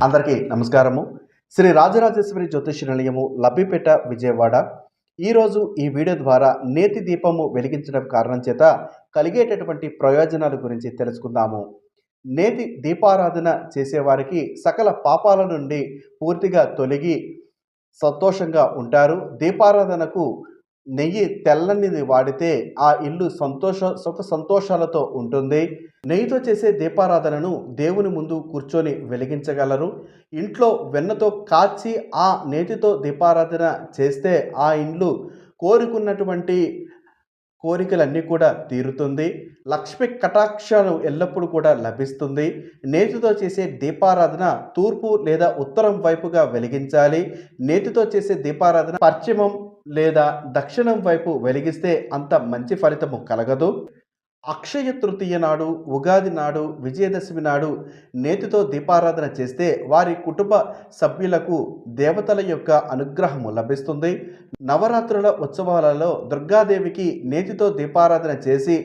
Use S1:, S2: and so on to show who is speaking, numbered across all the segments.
S1: అందరికీ నమస్కారము. శ్రీ రాజరాజేశ్వరి జ్యోతిష నిలయము లబ్బిపేట విజయవాడ. ఈరోజు ఈ వీడియో ద్వారా నేతి దీపము వెలిగించడం కారణం చేత కలిగేటటువంటి ప్రయోజనాల గురించి తెలుసుకుందాము. నేతి దీపారాధన చేసేవారికి సకల పాపాల నుండి పూర్తిగా తొలగి సంతోషంగా ఉంటారు. దీపారాధనకు నెయ్యి తెల్లనిది వాడితే ఆ ఇల్లు సుఖ సంతోషాలతో ఉంటుంది. నెయ్యితో చేసే దీపారాధనను దేవుని ముందు కూర్చొని వెలిగించగలరు. ఇంట్లో వెన్నతో కాచి ఆ నేతితో దీపారాధన చేస్తే ఆ ఇండ్లు కోరుకున్నటువంటి కోరికలన్నీ కూడా తీరుతుంది. లక్ష్మి కటాక్షాలు ఎల్లప్పుడూ కూడా లభిస్తుంది. నేతితో చేసే దీపారాధన తూర్పు లేదా ఉత్తరం వైపుగా వెలిగించాలి. నేతితో చేసే దీపారాధన పశ్చిమం లేదా దక్షిణం వైపు వెలిగిస్తే అంత మంచి ఫలితము కలగదు. అక్షయ తృతీయ నాడు, ఉగాది నాడు, విజయదశమి నాడు నేతితో దీపారాధన చేస్తే వారి కుటుంబ సభ్యులకు దేవతల యొక్క అనుగ్రహము లభిస్తుంది. నవరాత్రుల ఉత్సవాలలో దుర్గాదేవికి నేతితో దీపారాధన చేసి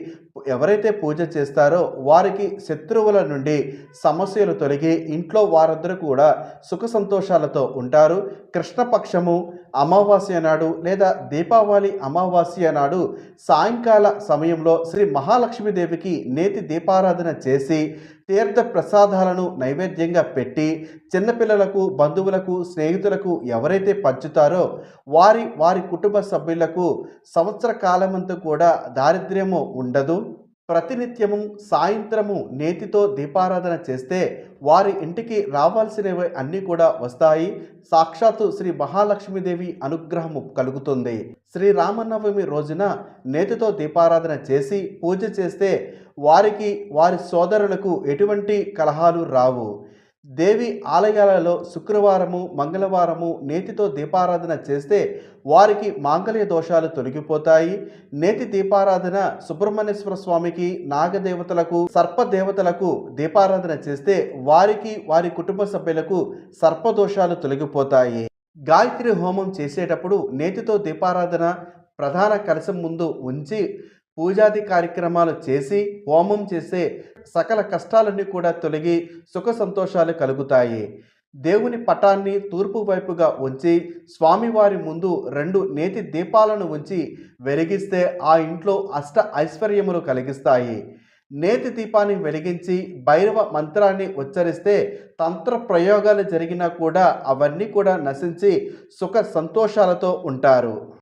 S1: ఎవరైతే పూజ చేస్తారో వారికి శత్రువుల నుండి సమస్యలు తొలగి ఇంట్లో వారందరూ కూడా సుఖ సంతోషాలతో ఉంటారు. కృష్ణపక్షము అమావాస్య నాడు లేదా దీపావళి అమావాస్య నాడు సాయంకాల సమయంలో శ్రీ మహాలక్ష్మీదేవికి నేతి దీపారాధన చేసి తీర్థ ప్రసాదాలను నైవేద్యంగా పెట్టి చిన్నపిల్లలకు, బంధువులకు, స్నేహితులకు ఎవరైతే పంచుతారో వారి కుటుంబ సభ్యులకు సంవత్సర కాలమంతా కూడా దారిద్ర్యము ఉండదు. ప్రతినిత్యము సాయంత్రము నేతితో దీపారాధన చేస్తే వారి ఇంటికి రావాల్సినవి అన్నీ కూడా వస్తాయి. సాక్షాత్తు శ్రీ మహాలక్ష్మీదేవి అనుగ్రహము కలుగుతుంది. శ్రీరామనవమి రోజున నేతితో దీపారాధన చేసి పూజ చేస్తే వారికి వారి సోదరులకు ఎటువంటి కలహాలు రావు. దేవి ఆలయాలలో శుక్రవారము, మంగళవారము నేతితో దీపారాధన చేస్తే వారికి మాంగళ్య దోషాలు తొలగిపోతాయి. నేతి దీపారాధన సుబ్రహ్మణ్యేశ్వర స్వామికి, నాగదేవతలకు, సర్పదేవతలకు దీపారాధన చేస్తే వారికి వారి కుటుంబ సభ్యులకు సర్పదోషాలు తొలగిపోతాయి. గాయత్రి హోమం చేసేటప్పుడు నేతితో దీపారాధన ప్రధాన కలశం ముందు ఉంచి పూజాది కార్యక్రమాలు చేసి హోమం చేసే సకల కష్టాలన్నీ కూడా తొలగి సుఖ సంతోషాలు కలుగుతాయి. దేవుని పటాన్ని తూర్పు వైపుగా ఉంచి స్వామివారి ముందు 2 నేతి దీపాలను ఉంచి వెలిగిస్తే ఆ ఇంట్లో అష్ట ఐశ్వర్యములు కలిగిస్తాయి. నేతి దీపాన్ని వెలిగించి భైరవ మంత్రాన్ని ఉచ్చరిస్తే తంత్ర ప్రయోగాలు జరిగినా కూడా అవన్నీ కూడా నశించి సుఖ సంతోషాలతో ఉంటారు.